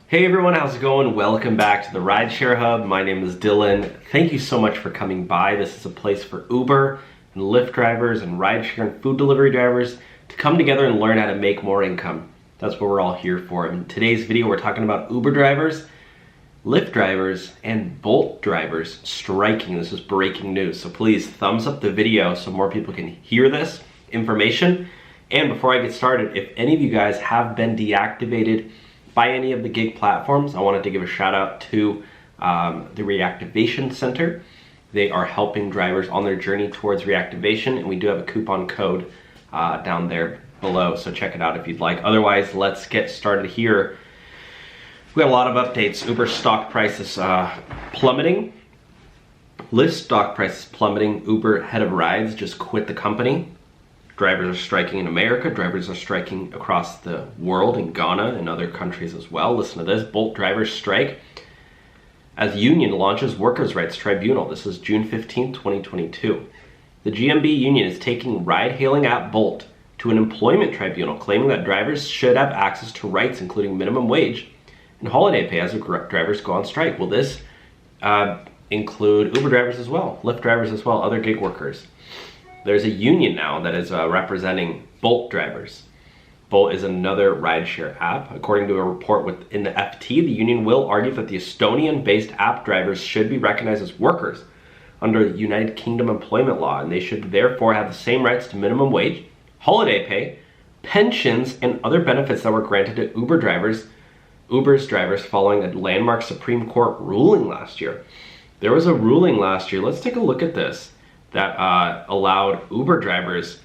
Hey everyone, how's it going? Welcome back to the Rideshare Hub. My name is Dylan. Thank you so much for coming by. This is a place for Uber and Lyft drivers and rideshare and food delivery drivers to come together and learn how to make more income. That's what we're all here for. In today's video, we're talking about Uber drivers, Lyft drivers, and Bolt drivers striking. This is breaking news. So please thumbs up the video so more people can hear this information. And before I get started, if any of you guys have been deactivated by any of the gig platforms, I wanted to give a shout out to the Reactivation Center. They are helping drivers on their journey towards reactivation, and we do have a coupon code down there below, so check it out if you'd like. Otherwise, let's get started here. We got a lot of updates. Uber stock price is plummeting. Lyft stock price is plummeting. Uber head of rides just quit the company. Drivers are striking in America. Drivers are striking across the world, in Ghana and other countries as well. Listen to this. Bolt drivers strike as union launches workers' rights tribunal. This is June 15, 2022. The GMB union is taking ride-hailing app Bolt to an employment tribunal, claiming that drivers should have access to rights including minimum wage and holiday pay as drivers go on strike. Will this include Uber drivers as well, Lyft drivers as well, other gig workers? There's a union now that is representing Bolt drivers. Bolt is another rideshare app. According to a report within the FT, the union will argue that the Estonian-based app drivers should be recognized as workers under the United Kingdom employment law, and they should therefore have the same rights to minimum wage, holiday pay, pensions, and other benefits that were granted to Uber's drivers following a landmark Supreme Court ruling last year. There was a ruling last year. Let's take a look at this. That allowed Uber drivers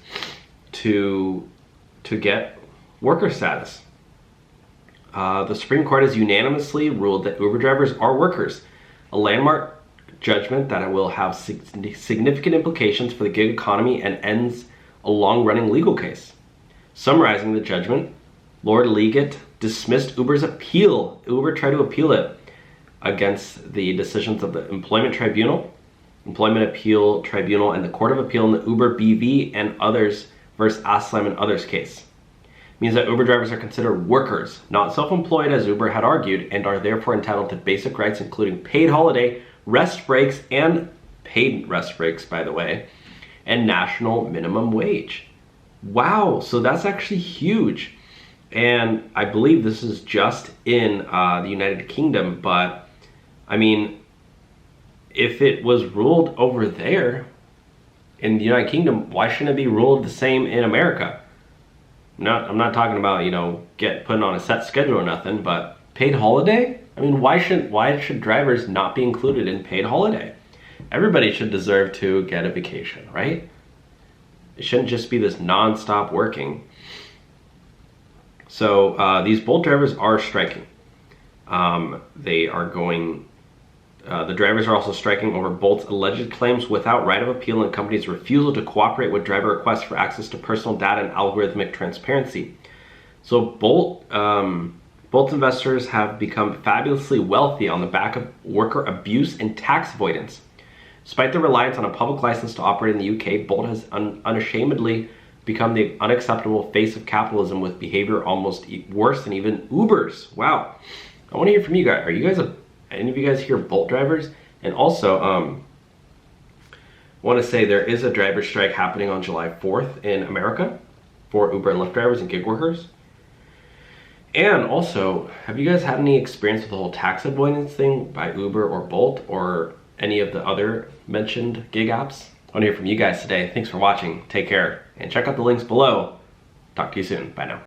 to get worker status. The Supreme Court has unanimously ruled that Uber drivers are workers, a landmark judgment that will have significant implications for the gig economy and ends a long-running legal case. Summarizing the judgment, Lord Liggett dismissed Uber's appeal. Uber tried to appeal it against the decisions of the Employment Appeal Tribunal and the Court of Appeal in the Uber BV and others versus Aslam and others case. It means that Uber drivers are considered workers, not self-employed as Uber had argued, and are therefore entitled to basic rights including paid holiday, rest breaks, and paid rest breaks, by the way, and national minimum wage. Wow, so that's actually huge. And I believe this is just in the United Kingdom, but I mean, if it was ruled over there in the United Kingdom, why shouldn't it be ruled the same in America? I'm not talking about, putting on a set schedule or nothing, but paid holiday? I mean, why should drivers not be included in paid holiday? Everybody should deserve to get a vacation, right? It shouldn't just be this non-stop working. So these Bolt drivers are striking. They are going. The drivers are also striking over Bolt's alleged claims without right of appeal and company's refusal to cooperate with driver requests for access to personal data and algorithmic transparency. So Bolt's investors have become fabulously wealthy on the back of worker abuse and tax avoidance. Despite their reliance on a public license to operate in the UK, Bolt has unashamedly become the unacceptable face of capitalism with behavior almost worse than even Uber's. Wow. I want to hear from you guys. Are you guys any of you guys here Bolt drivers? And also, I want to say there is a driver strike happening on July 4th in America for Uber and Lyft drivers and gig workers. And also, have you guys had any experience with the whole tax avoidance thing by Uber or Bolt or any of the other mentioned gig apps? I want to hear from you guys today. Thanks for watching. Take care. And check out the links below. Talk to you soon. Bye now.